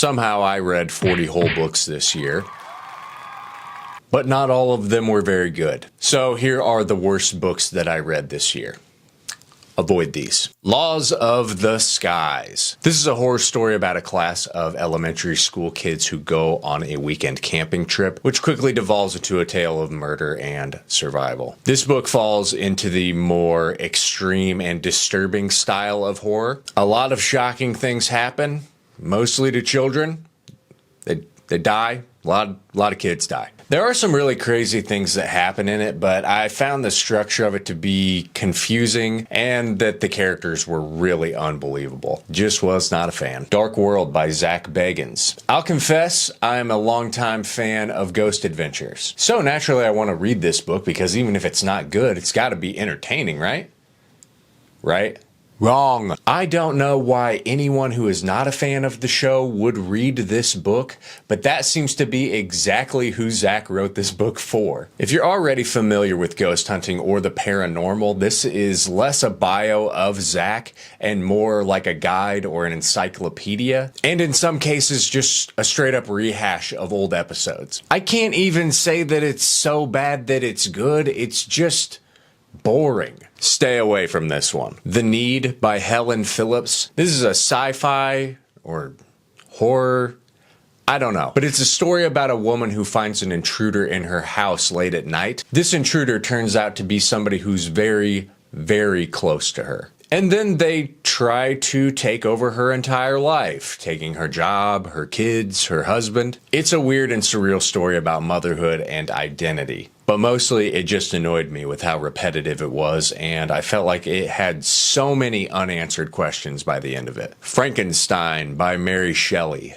Somehow I read 40 whole books this year, but not all of them were very good. So here are the worst books that I read this year. Avoid these. Laws of the Skies. This is a horror story about a class of elementary school kids who go on a weekend camping trip, which quickly devolves into a tale of murder and survival. This book falls into the more extreme and disturbing style of horror. A lot of shocking things happen, mostly to children. They die. A lot of kids die. There are some really crazy things that happen in it, but I found the structure of it to be confusing and that the characters were really unbelievable. Just was not a fan. Dark World by Zach Bagans. I'll confess, I'm a longtime fan of Ghost Adventures. So naturally I want to read this book because even if it's not good, it's got to be entertaining, right? Right? Wrong. I don't know why anyone who is not a fan of the show would read this book, but that seems to be exactly who Zach wrote this book for. If you're already familiar with ghost hunting or the paranormal, this is less a bio of Zach and more like a guide or an encyclopedia, and in some cases just a straight up rehash of old episodes. I can't even say that it's so bad that it's good, it's just boring. Stay away from this one. The Need by Helen Phillips. This is a sci-fi or horror, I don't know. But it's a story about a woman who finds an intruder in her house late at night. This intruder turns out to be somebody who's very, very close to her. And then they try to take over her entire life, taking her job, her kids, her husband. It's a weird and surreal story about motherhood and identity. But mostly it just annoyed me with how repetitive it was, and I felt like it had so many unanswered questions by the end of it. Frankenstein by Mary Shelley.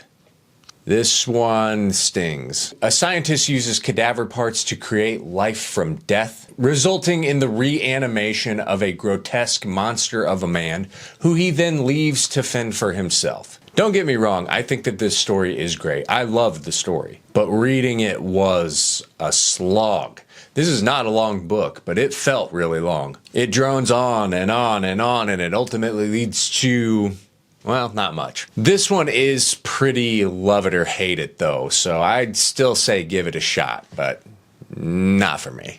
This one stings. A scientist uses cadaver parts to create life from death, resulting in the reanimation of a grotesque monster of a man who he then leaves to fend for himself. Don't get me wrong, I think that this story is great. I loved the story, but reading it was a slog. This is not a long book, but it felt really long. It drones on and on and on, and it ultimately leads to, well, not much. This one is pretty love it or hate it though, so I'd still say give it a shot, but not for me.